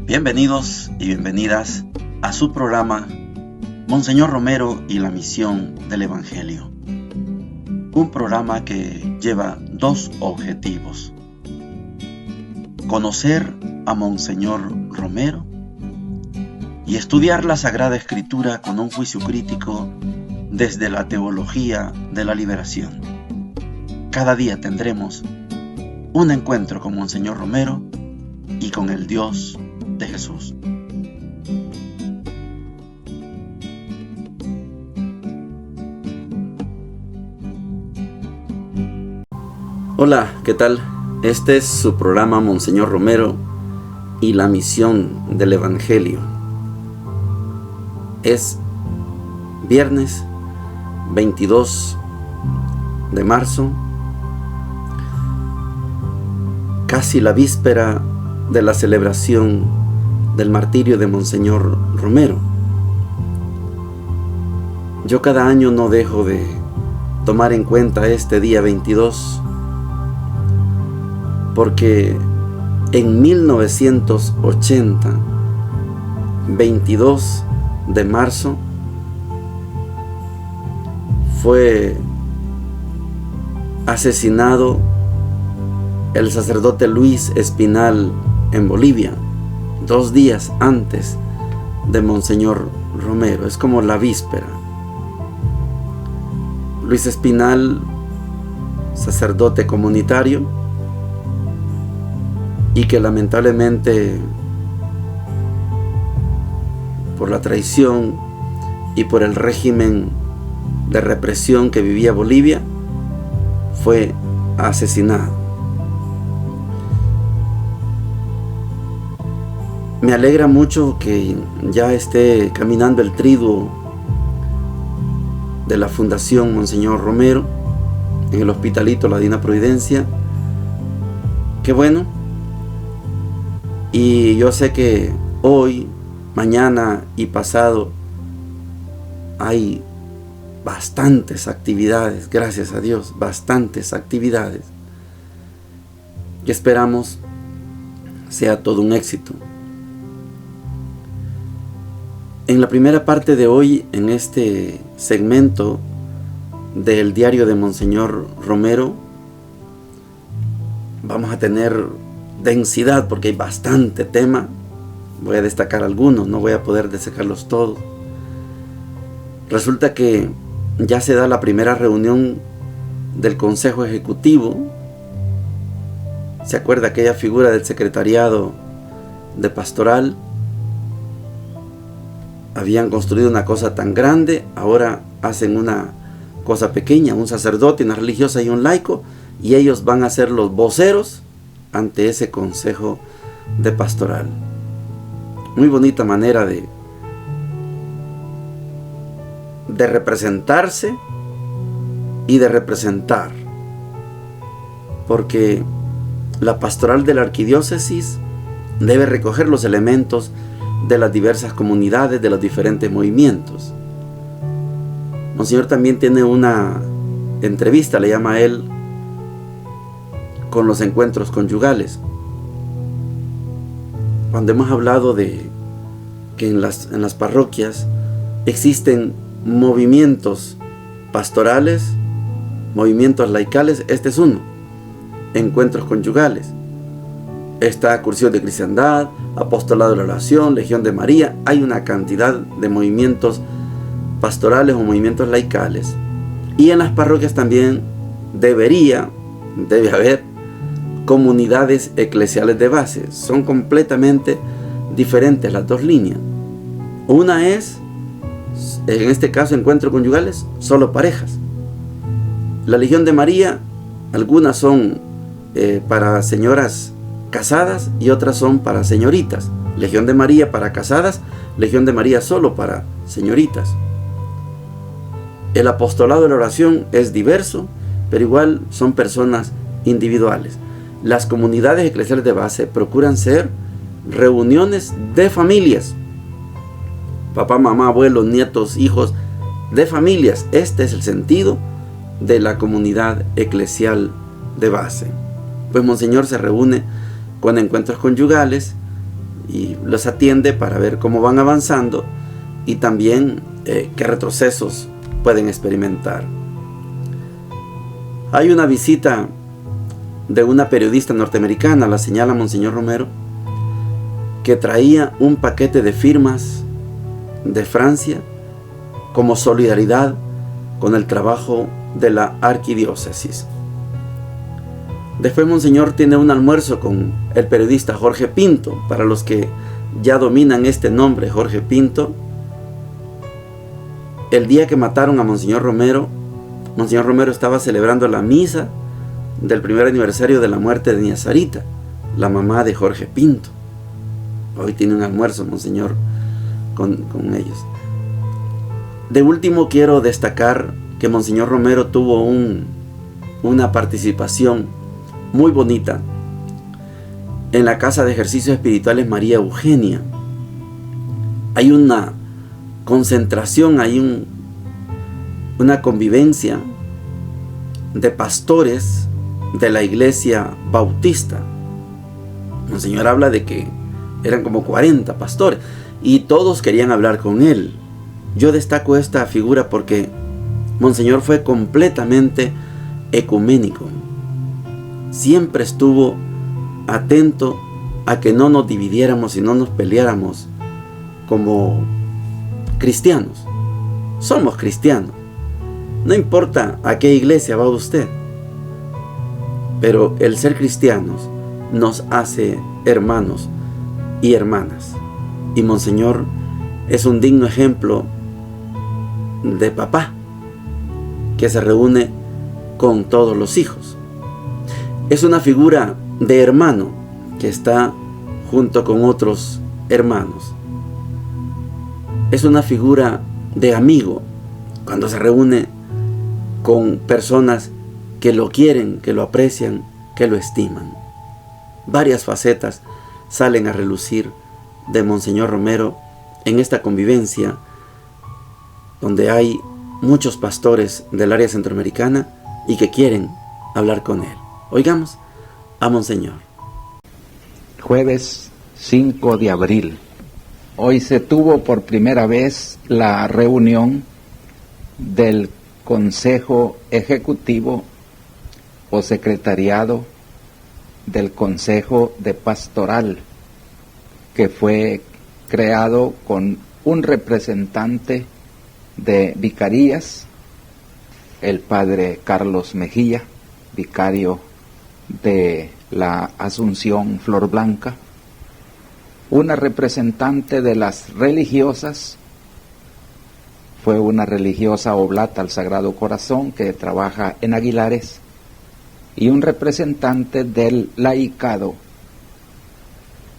Bienvenidos y bienvenidas a su programa Monseñor Romero y la misión del Evangelio. Un programa que lleva dos objetivos: conocer a Monseñor Romero y estudiar la Sagrada Escritura con un juicio crítico desde la teología de la liberación. Cada día tendremos un encuentro con Monseñor Romero y con el Dios de Jesús. Hola, ¿qué tal? Este es su programa Monseñor Romero y la misión del Evangelio. Es viernes 22 de marzo, casi la víspera de la celebración del martirio de Monseñor Romero. Yo cada año no dejo de tomar en cuenta este día 22 porque en 1980, 22 de marzo, fue asesinado el sacerdote Luis Espinal en Bolivia, 2 días antes de Monseñor Romero. Es como la víspera. Luis Espinal, sacerdote comunitario, y que lamentablemente por la traición y por el régimen de represión que vivía Bolivia, fue asesinado. Me alegra mucho que ya esté caminando el triduo de la Fundación Monseñor Romero en el Hospitalito La Divina Providencia. Qué bueno. Y yo sé que hoy, mañana y pasado hay bastantes actividades, gracias a Dios, bastantes actividades que esperamos sea todo un éxito. En la primera parte de hoy, en este segmento del diario de Monseñor Romero, vamos a tener densidad porque hay bastante tema. Voy a destacar algunos, no voy a poder destacarlos todos. Resulta que ya se da la primera reunión del Consejo Ejecutivo. ¿Se acuerda aquella figura del secretariado de pastoral? Habían construido una cosa tan grande, ahora hacen una cosa pequeña, un sacerdote, una religiosa y un laico, y ellos van a ser los voceros ante ese consejo de pastoral. Muy bonita manera de representarse y de representar, porque la pastoral de la arquidiócesis debe recoger los elementos de las diversas comunidades, de los diferentes movimientos. Monseñor también tiene una entrevista, le llama a él, con los encuentros conyugales. Cuando hemos hablado de que en las parroquias existen movimientos pastorales, movimientos laicales, este es uno: encuentros conyugales. Está Cursillo de Cristiandad, Apostolado de la Oración, Legión de María. Hay una cantidad de movimientos pastorales o movimientos laicales. Y en las parroquias también debe haber comunidades eclesiales de base. Son completamente diferentes las dos líneas. Una es, en este caso, encuentros conyugales, solo parejas. La Legión de María, algunas son para señoras casadas y otras son para señoritas. Legión de María para casadas, Legión de María solo para señoritas. El apostolado de la oración es diverso, pero igual son personas individuales. Las comunidades eclesiales de base procuran ser reuniones de familias. Papá, mamá, abuelos, nietos, hijos, de familias. Este es el sentido de la comunidad eclesial de base. Pues Monseñor se reúne con encuentros conyugales y los atiende para ver cómo van avanzando y también qué retrocesos pueden experimentar. Hay una visita de una periodista norteamericana, la señala Monseñor Romero, que traía un paquete de firmas de Francia como solidaridad con el trabajo de la arquidiócesis. Después Monseñor tiene un almuerzo con el periodista Jorge Pinto. Para los que ya dominan este nombre, Jorge Pinto, el día que mataron a Monseñor Romero estaba celebrando la misa del primer aniversario de la muerte de Doña Sarita, la mamá de Jorge Pinto. Hoy tiene un almuerzo Monseñor con ellos. De último quiero destacar que Monseñor Romero tuvo una participación muy bonita en la Casa de Ejercicios Espirituales María Eugenia. Hay una concentración, hay una convivencia de pastores de la iglesia bautista. Monseñor habla de que eran como 40 pastores y todos querían hablar con él. Yo destaco esta figura porque Monseñor fue completamente ecuménico. Siempre estuvo atento a que no nos dividiéramos y no nos peleáramos como cristianos. Somos cristianos. No importa a qué iglesia va usted, pero el ser cristianos nos hace hermanos y hermanas. Y Monseñor es un digno ejemplo de papá que se reúne con todos los hijos. Es una figura de hermano que está junto con otros hermanos. Es una figura de amigo cuando se reúne con personas que lo quieren, que lo aprecian, que lo estiman. Varias facetas salen a relucir de Monseñor Romero en esta convivencia donde hay muchos pastores del área centroamericana y que quieren hablar con él. Oigamos a Monseñor. Jueves 5 de abril. Hoy se tuvo por primera vez la reunión del Consejo Ejecutivo o Secretariado del Consejo de Pastoral, que fue creado con un representante de vicarías, el padre Carlos Mejía, vicario de la Asunción Flor Blanca, una representante de las religiosas, fue una religiosa oblata al Sagrado Corazón que trabaja en Aguilares, y un representante del laicado.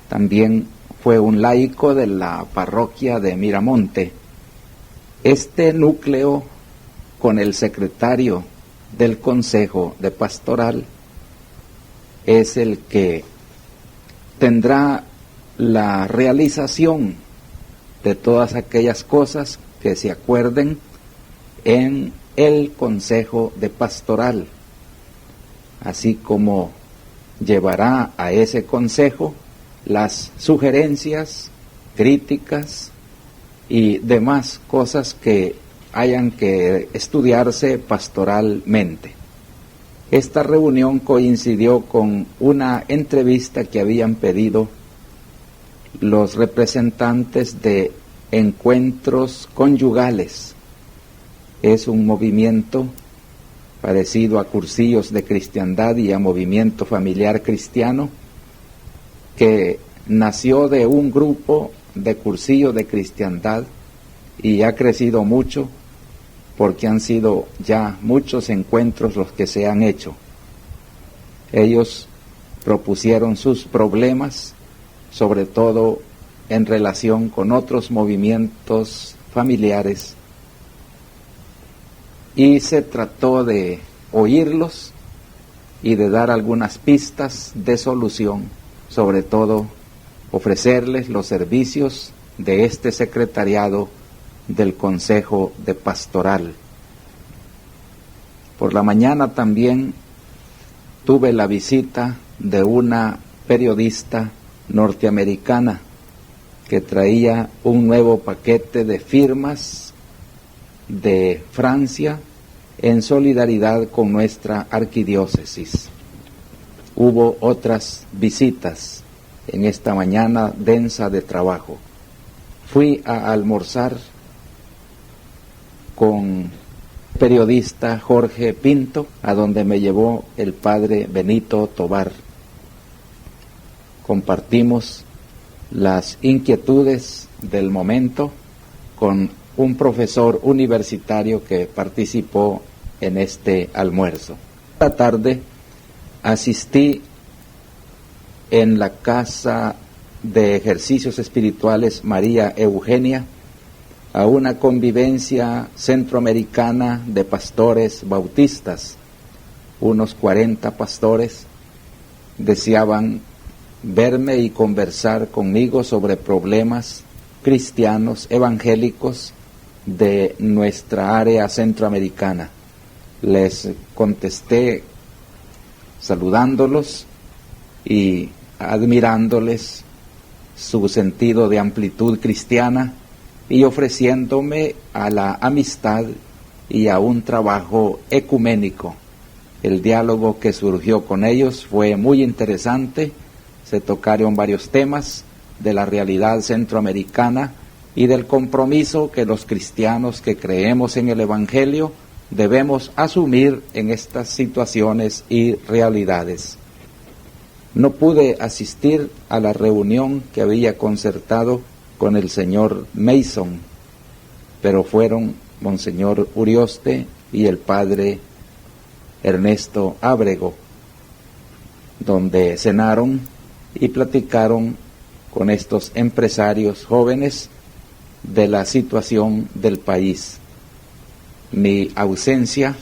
También fue un laico de la parroquia de Miramonte. Este núcleo, con el secretario del Consejo de Pastoral, es el que tendrá la realización de todas aquellas cosas que se acuerden en el Consejo de Pastoral, así como llevará a ese consejo las sugerencias, críticas y demás cosas que hayan que estudiarse pastoralmente. Esta reunión coincidió con una entrevista que habían pedido los representantes de Encuentros Conyugales. Es un movimiento parecido a Cursillos de Cristiandad y a Movimiento Familiar Cristiano, que nació de un grupo de Cursillos de Cristiandad y ha crecido mucho porque han sido ya muchos encuentros los que se han hecho. Ellos propusieron sus problemas, sobre todo en relación con otros movimientos familiares, y se trató de oírlos y de dar algunas pistas de solución, sobre todo ofrecerles los servicios de este secretariado del Consejo de Pastoral. Por la mañana también tuve la visita de una periodista norteamericana que traía un nuevo paquete de firmas de Francia en solidaridad con nuestra arquidiócesis. Hubo otras visitas en esta mañana densa de trabajo. Fui a almorzar con periodista Jorge Pinto, a donde me llevó el padre Benito Tobar. Compartimos las inquietudes del momento con un profesor universitario que participó en este almuerzo. Esta tarde asistí en la Casa de Ejercicios Espirituales María Eugenia a una convivencia centroamericana de pastores bautistas. Unos 40 pastores deseaban verme y conversar conmigo sobre problemas cristianos evangélicos de nuestra área centroamericana. Les contesté saludándolos y admirándoles su sentido de amplitud cristiana y ofreciéndome a la amistad y a un trabajo ecuménico. El diálogo que surgió con ellos fue muy interesante. Se tocaron varios temas de la realidad centroamericana y del compromiso que los cristianos que creemos en el Evangelio debemos asumir en estas situaciones y realidades. No pude asistir a la reunión que había concertado con el señor Mason, pero fueron Monseñor Urioste y el padre Ernesto Ábrego, donde cenaron y platicaron con estos empresarios jóvenes de la situación del país. Mi ausencia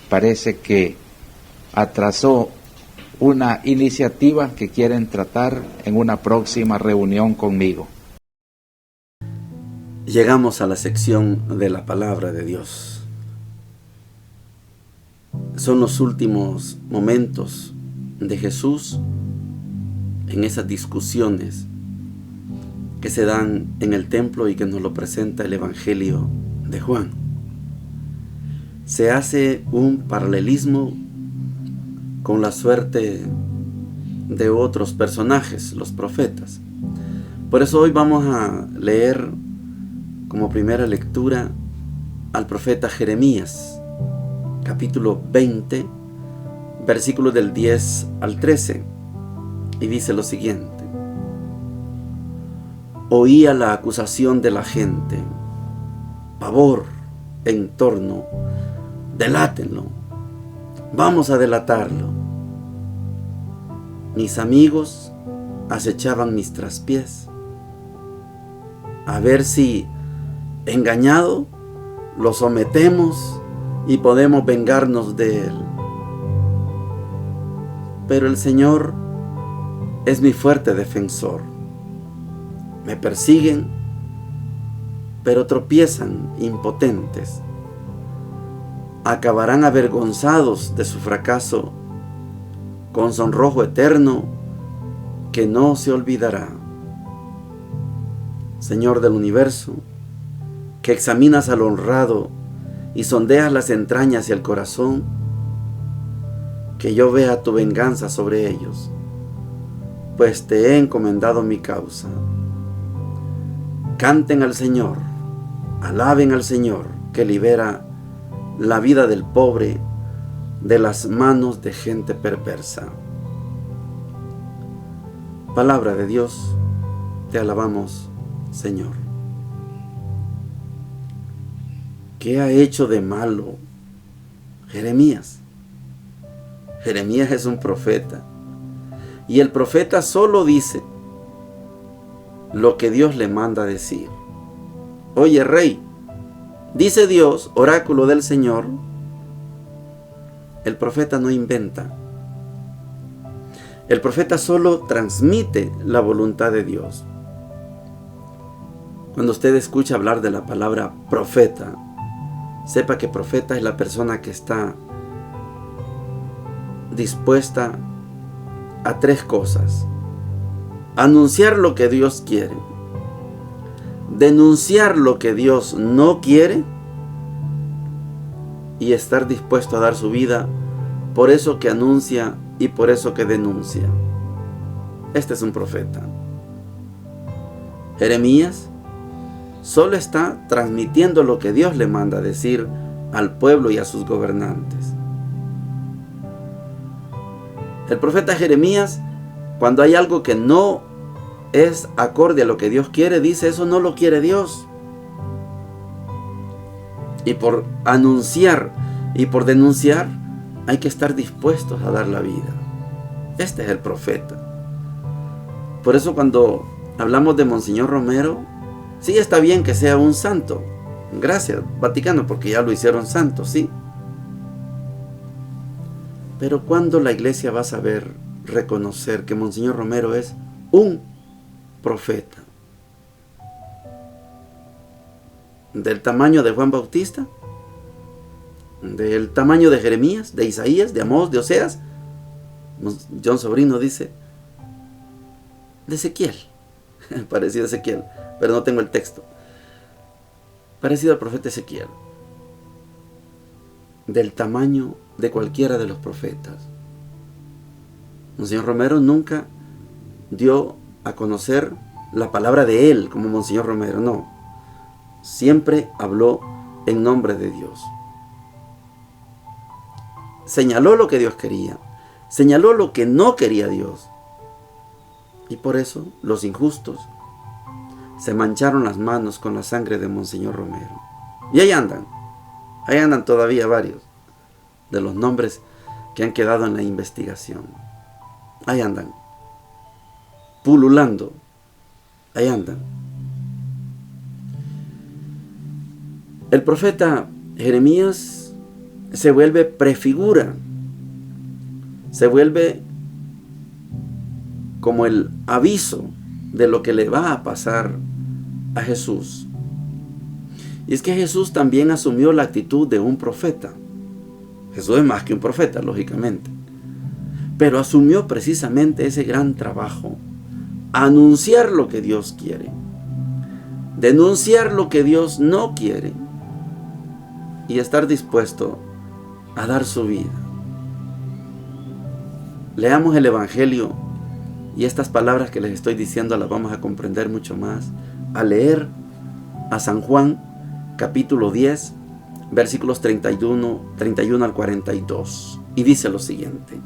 parece que atrasó una iniciativa que quieren tratar en una próxima reunión conmigo. Llegamos a la sección de la palabra de Dios. Son los últimos momentos de Jesús en esas discusiones que se dan en el templo y que nos lo presenta el Evangelio de Juan. Se hace un paralelismo con la suerte de otros personajes, los profetas. Por eso hoy vamos a leer como primera lectura al profeta Jeremías, capítulo 20, versículos del 10 al 13, y dice lo siguiente: Oía la acusación de la gente, pavor en torno, delátenlo, vamos a delatarlo. Mis amigos acechaban mis traspiés, a ver si engañado lo sometemos y podemos vengarnos de él. Pero el Señor es mi fuerte defensor. Me persiguen, pero tropiezan impotentes. Acabarán avergonzados de su fracaso, con sonrojo eterno que no se olvidará. Señor del universo, que examinas al honrado y sondeas las entrañas y el corazón, que yo vea tu venganza sobre ellos, pues te he encomendado mi causa. Canten al Señor, alaben al Señor, que libera la vida del pobre de las manos de gente perversa. Palabra de Dios, te alabamos, Señor. ¿Qué ha hecho de malo Jeremías? Jeremías es un profeta, y el profeta solo dice lo que Dios le manda decir. Oye, rey, dice Dios, oráculo del Señor. El profeta no inventa. El profeta solo transmite la voluntad de Dios. Cuando usted escucha hablar de la palabra profeta, sepa que profeta es la persona que está dispuesta a tres cosas: anunciar lo que Dios quiere, denunciar lo que Dios no quiere y estar dispuesto a dar su vida por eso que anuncia y por eso que denuncia. Este es un profeta. Jeremías solo está transmitiendo lo que Dios le manda decir al pueblo y a sus gobernantes. El profeta Jeremías, cuando hay algo que no es acorde a lo que Dios quiere, dice: eso no lo quiere Dios. Y por anunciar y por denunciar hay que estar dispuestos a dar la vida. Este es el profeta. Por eso cuando hablamos de Monseñor Romero, sí está bien que sea un santo. Gracias, Vaticano, porque ya lo hicieron santo, sí. Pero ¿cuándo la iglesia va a saber reconocer que Monseñor Romero es un profeta? ¿Del tamaño de Juan Bautista? ¿Del tamaño de Jeremías, de Isaías, de Amós, de Oseas? John Sobrino dice de Ezequiel. Parecido a Ezequiel, pero no tengo el texto. Parecido al profeta Ezequiel. Del tamaño de cualquiera de los profetas. Monseñor Romero nunca dio a conocer la palabra de él como Monseñor Romero, no. Siempre habló en nombre de Dios. Señaló lo que Dios quería, señaló lo que no quería Dios. Y por eso los injustos se mancharon las manos con la sangre de Monseñor Romero. Y ahí andan todavía varios de los nombres que han quedado en la investigación. Ahí andan, pululando, ahí andan. El profeta Jeremías se vuelve prefigura, se vuelve como el aviso de lo que le va a pasar a Jesús. Y es que Jesús también asumió la actitud de un profeta. Jesús es más que un profeta, lógicamente. Pero asumió precisamente ese gran trabajo: anunciar lo que Dios quiere, denunciar lo que Dios no quiere y estar dispuesto a dar su vida. Leamos el Evangelio y estas palabras que les estoy diciendo las vamos a comprender mucho más al leer a San Juan capítulo 10 versículos 31 al 42. Y dice lo siguiente: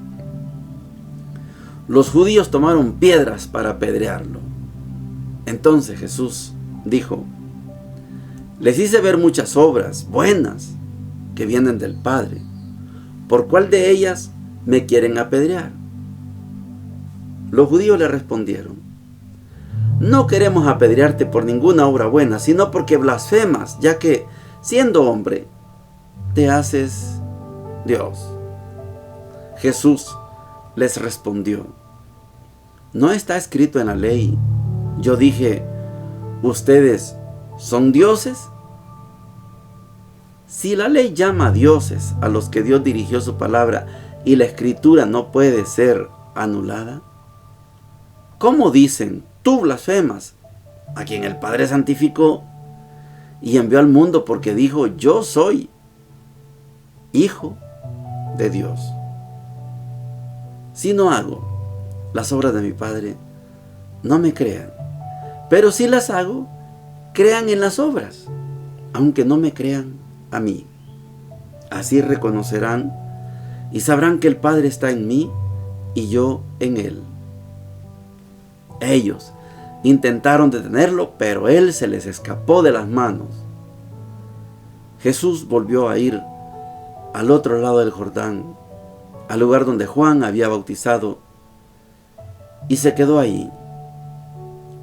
los judíos tomaron piedras para apedrearlo. Entonces Jesús dijo: les hice ver muchas obras buenas que vienen del Padre. ¿Por cuál de ellas me quieren apedrear? Los judíos le respondieron: no queremos apedrearte por ninguna obra buena, sino porque blasfemas, ya que, siendo hombre, te haces Dios. Jesús les respondió: ¿no está escrito en la ley? Yo dije, ¿ustedes son dioses? Si la ley llama dioses a los que Dios dirigió su palabra y la escritura no puede ser anulada, ¿cómo dicen, tú blasfemas, a quien el Padre santificó y envió al mundo, porque dijo, yo soy hijo de Dios? Si no hago las obras de mi Padre, no me crean, pero si las hago, crean en las obras, aunque no me crean a mí. Así reconocerán y sabrán que el Padre está en mí y yo en él. Ellos intentaron detenerlo, pero él se les escapó de las manos. Jesús volvió a ir al otro lado del Jordán, al lugar donde Juan había bautizado, y se quedó ahí.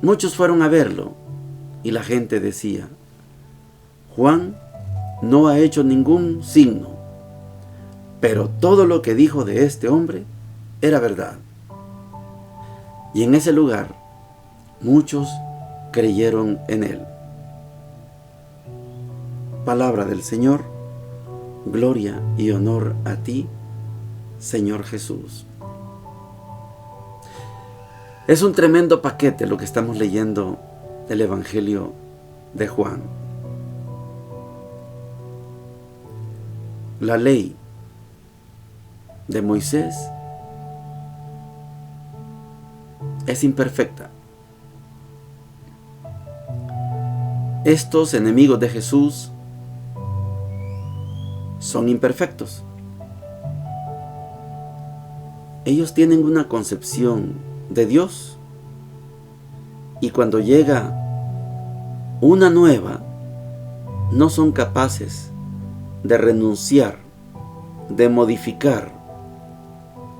Muchos fueron a verlo, y la gente decía: Juan no ha hecho ningún signo, pero todo lo que dijo de este hombre era verdad. Y en ese lugar muchos creyeron en él. Palabra del Señor. Gloria y honor a ti, Señor Jesús. Es un tremendo paquete lo que estamos leyendo del Evangelio de Juan. La ley de Moisés es imperfecta. Estos enemigos de Jesús son imperfectos. Ellos tienen una concepción de Dios, y cuando llega una nueva, no son capaces de renunciar, de modificar,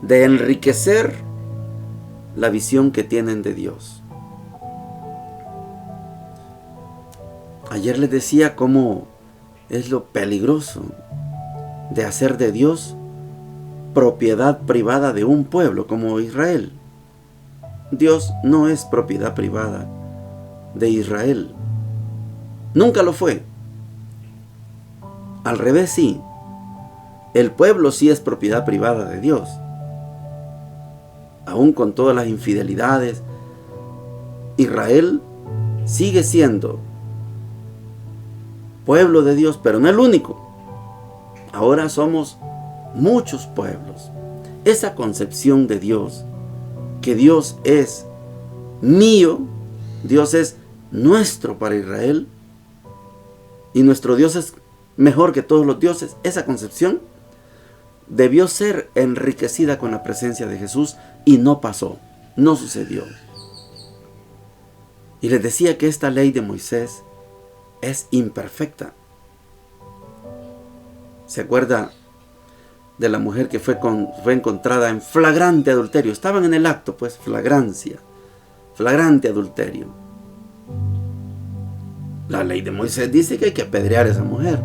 de enriquecer la visión que tienen de Dios. Ayer les decía cómo es lo peligroso de hacer de Dios propiedad privada de un pueblo como Israel. Dios no es propiedad privada de Israel. Nunca lo fue. Al revés, sí. El pueblo sí es propiedad privada de Dios. Aún con todas las infidelidades, Israel sigue siendo pueblo de Dios, pero no el único. Ahora somos muchos pueblos. Esa concepción de Dios, que Dios es mío, Dios es nuestro para Israel, y nuestro Dios es mejor que todos los dioses, esa concepción debió ser enriquecida con la presencia de Jesús, y no pasó, no sucedió. Y les decía que esta ley de Moisés es imperfecta. ¿Se acuerda de la mujer que fue encontrada en flagrante adulterio? Estaban en el acto, pues, flagrante adulterio. La ley de Moisés dice que hay que apedrear a esa mujer.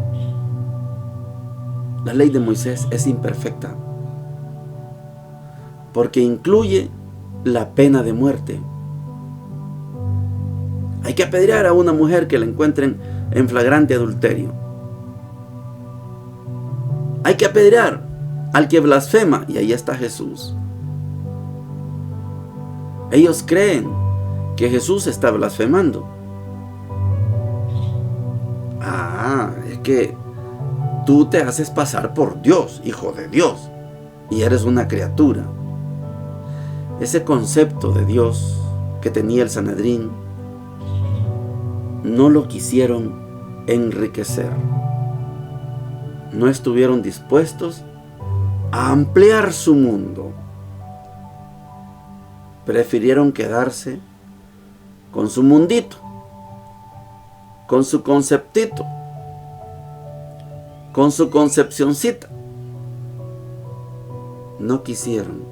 La ley de Moisés es imperfecta porque incluye la pena de muerte. Hay que apedrear a una mujer que la encuentren en flagrante adulterio. Hay que apedrear al que blasfema, y ahí está Jesús. Ellos creen que Jesús está blasfemando. Es que tú te haces pasar por Dios, hijo de Dios, y eres una criatura. Ese concepto de Dios que tenía el Sanedrín no lo quisieron enriquecer. No estuvieron dispuestos a ampliar su mundo. Prefirieron quedarse con su mundito, con su conceptito, con su concepcioncita. No quisieron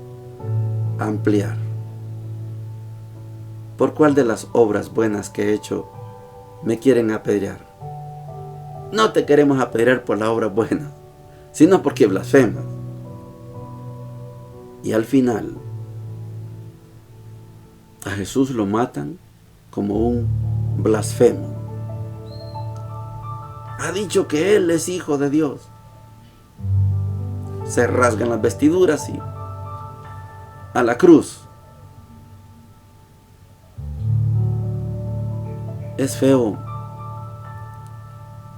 ampliar. ¿Por cuál de las obras buenas que he hecho me quieren apedrear? No te queremos apedrear por la obra buena, sino porque blasfemas. Y al final, a Jesús lo matan como un blasfemo. Ha dicho que Él es hijo de Dios. Se rasgan las vestiduras y a la cruz. Es feo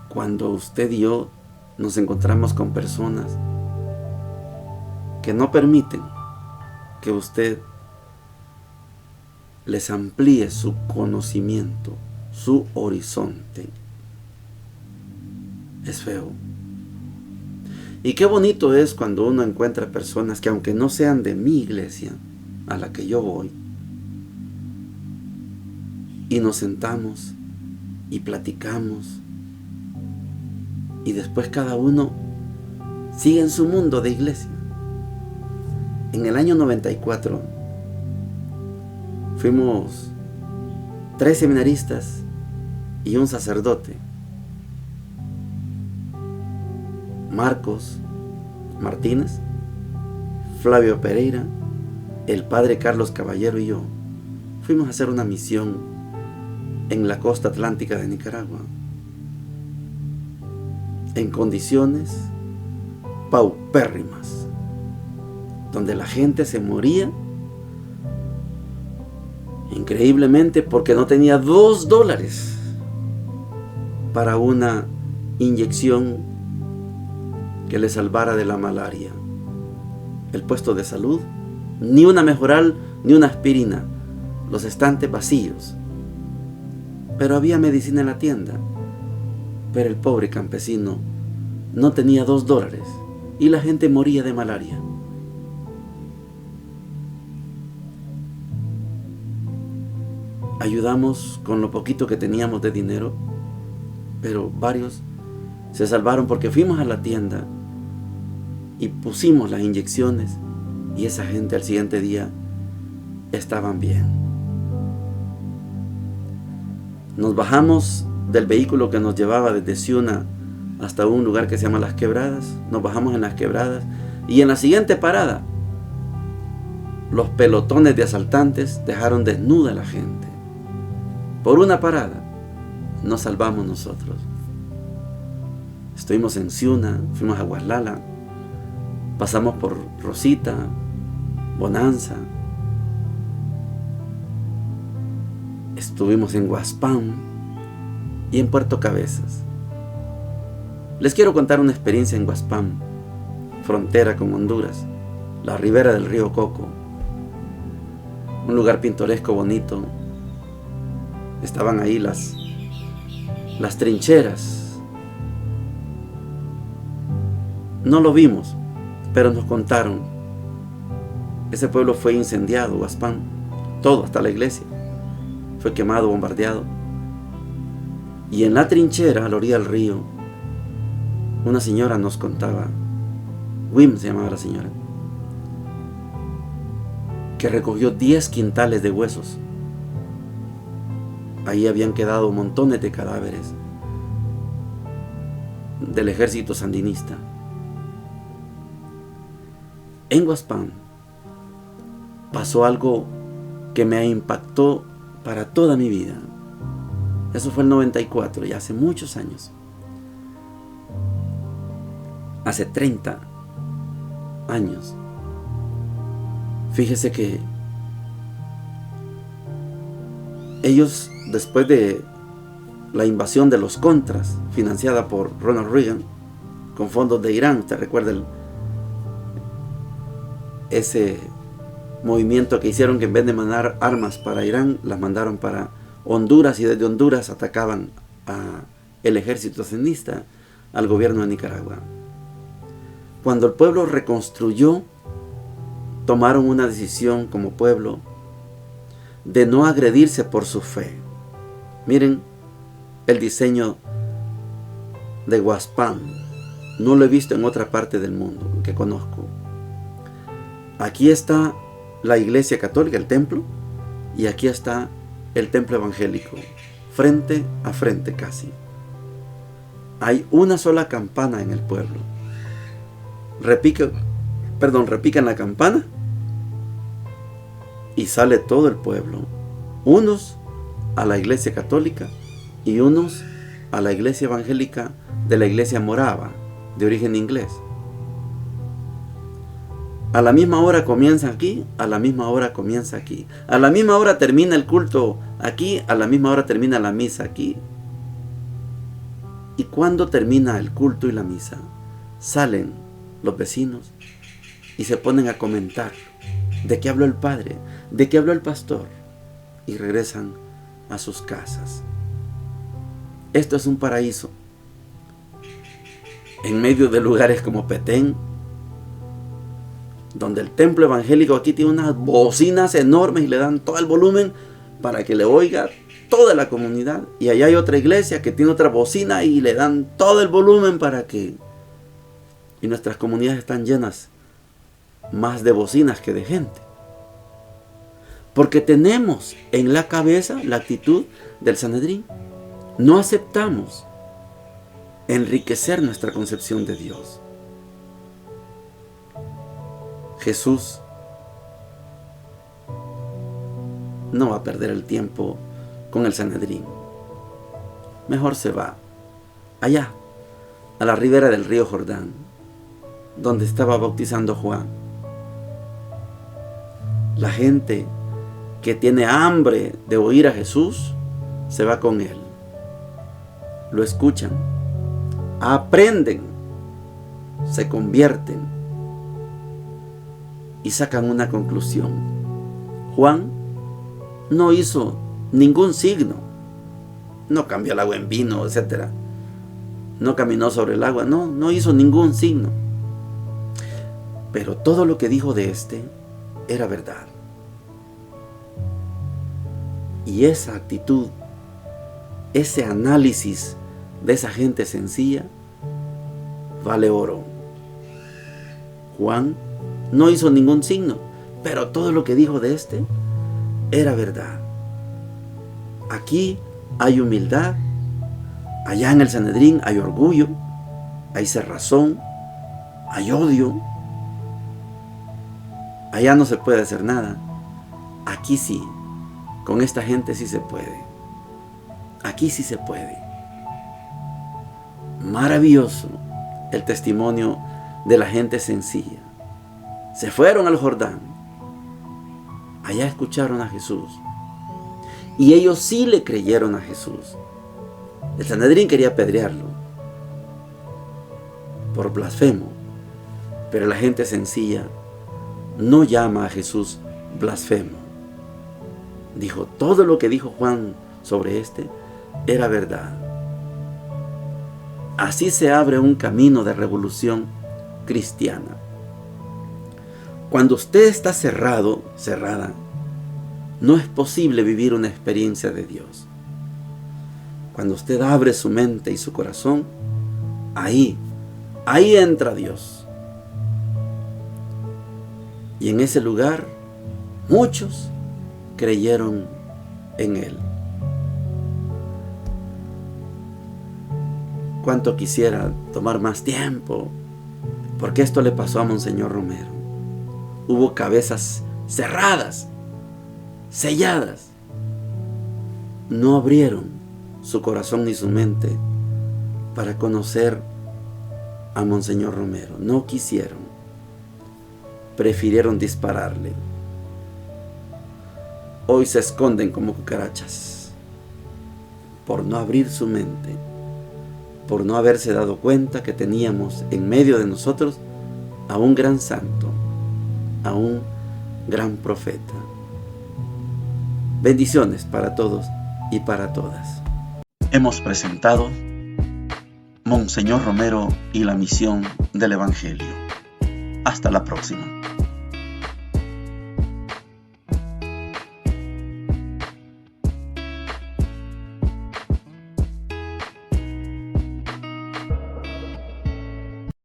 cuando usted y yo nos encontramos con personas que no permiten que usted les amplíe su conocimiento, su horizonte. Es feo. Y qué bonito es cuando uno encuentra personas que, aunque no sean de mi iglesia a la que yo voy, y nos sentamos y platicamos, y después cada uno sigue en su mundo de iglesia. En el año 94 fuimos 3 seminaristas y un sacerdote, Marcos Martínez, Flavio Pereira, el padre Carlos Caballero y yo. Fuimos a hacer una misión en la costa atlántica de Nicaragua, en condiciones paupérrimas, donde la gente se moría increíblemente porque no tenía $2 para una inyección que le salvara de la malaria. El puesto de salud, ni una Mejoral, ni una aspirina, los estantes vacíos. Pero había medicina en la tienda. Pero el pobre campesino no tenía $2 y la gente moría de malaria. Ayudamos con lo poquito que teníamos de dinero, pero varios se salvaron porque fuimos a la tienda y pusimos las inyecciones y esa gente al siguiente día estaban bien. Nos bajamos del vehículo que nos llevaba desde Ciuna hasta un lugar que se llama Las Quebradas. Nos bajamos en Las Quebradas y en la siguiente parada los pelotones de asaltantes dejaron desnuda a la gente. Por una parada nos salvamos nosotros. Estuvimos en Ciuna, fuimos a Guaslala, pasamos por Rosita, Bonanza, estuvimos en Guaspán y en Puerto Cabezas. Les quiero contar una experiencia en Guaspán, frontera con Honduras, la ribera del río Coco, un lugar pintoresco, bonito. Estaban ahí las trincheras. No lo vimos, pero nos contaron. Ese pueblo fue incendiado, Guaspán, todo, hasta la iglesia. Fue quemado, bombardeado. Y en la trinchera, a la orilla del río, una señora nos contaba, Wim se llamaba la señora, que recogió 10 quintales de huesos. Ahí habían quedado montones de cadáveres del ejército sandinista. En Guaspán pasó algo que me impactó para toda mi vida. Eso fue el 94, ya hace muchos años. Hace 30 años. Fíjese que ellos, después de la invasión de los Contras, financiada por Ronald Reagan, con fondos de Irán, usted recuerda ese movimiento que hicieron, que en vez de mandar armas para Irán, las mandaron para Honduras, y desde Honduras atacaban al ejército sandinista, al gobierno de Nicaragua. Cuando el pueblo reconstruyó, tomaron una decisión como pueblo de no agredirse por su fe. Miren el diseño de Guaspán. No lo he visto en otra parte del mundo que conozco. Aquí está la iglesia católica, el templo, y aquí está el templo evangélico, frente a frente casi. Hay una sola campana en el pueblo. Repican la campana y sale todo el pueblo, unos a la iglesia católica y unos a la iglesia evangélica de la iglesia morava, de origen inglés. A la misma hora comienza aquí, a la misma hora comienza aquí. A la misma hora termina el culto aquí, a la misma hora termina la misa aquí. Y cuando termina el culto y la misa, salen los vecinos y se ponen a comentar de qué habló el padre, de qué habló el pastor, y regresan a sus casas. Esto es un paraíso. En medio de lugares como Petén, donde el templo evangélico aquí tiene unas bocinas enormes y le dan todo el volumen para que le oiga toda la comunidad. Y allá hay otra iglesia que tiene otra bocina y le dan todo el volumen para que... Y nuestras comunidades están llenas más de bocinas que de gente. Porque tenemos en la cabeza la actitud del Sanedrín. No aceptamos enriquecer nuestra concepción de Dios. Jesús no va a perder el tiempo con el Sanedrín. Mejor se va allá, a la ribera del río Jordán, donde estaba bautizando Juan. La gente que tiene hambre de oír a Jesús, se va con él. lo escuchan, aprenden, se convierten y sacan una conclusión. Juan no hizo ningún signo, no cambió el agua en vino, etc. No caminó sobre el agua, no hizo ningún signo. Pero todo lo que dijo de este era verdad. Y esa actitud, ese análisis de esa gente sencilla, vale oro. Juan no hizo ningún signo, pero todo lo que dijo de este era verdad. Aquí hay humildad, allá en el Sanedrín hay orgullo, hay cerrazón, hay odio. Allá no se puede hacer nada. Aquí sí, con esta gente sí se puede. Aquí sí se puede. Maravilloso el testimonio de la gente sencilla. Se fueron al Jordán. Allá escucharon a Jesús. Y ellos sí le creyeron a Jesús. El Sanedrín quería apedrearlo por blasfemo. Pero la gente sencilla no llama a Jesús blasfemo. Dijo, todo lo que dijo Juan sobre este era verdad. Así se abre un camino de revolución cristiana. Cuando usted está cerrado, cerrada, no es posible vivir una experiencia de Dios. Cuando usted abre su mente y su corazón, ahí entra Dios. Y en ese lugar, muchos creyeron en Él. Cuánto quisiera tomar más tiempo, porque esto le pasó a Monseñor Romero. Hubo cabezas cerradas, selladas. No abrieron su corazón ni su mente para conocer a Monseñor Romero. No quisieron. Prefirieron dispararle. Hoy se esconden como cucarachas por no abrir su mente, por no haberse dado cuenta que teníamos en medio de nosotros a un gran santo, a un gran profeta. Bendiciones para todos y para todas. Hemos presentado Monseñor Romero y la misión del Evangelio. Hasta la próxima.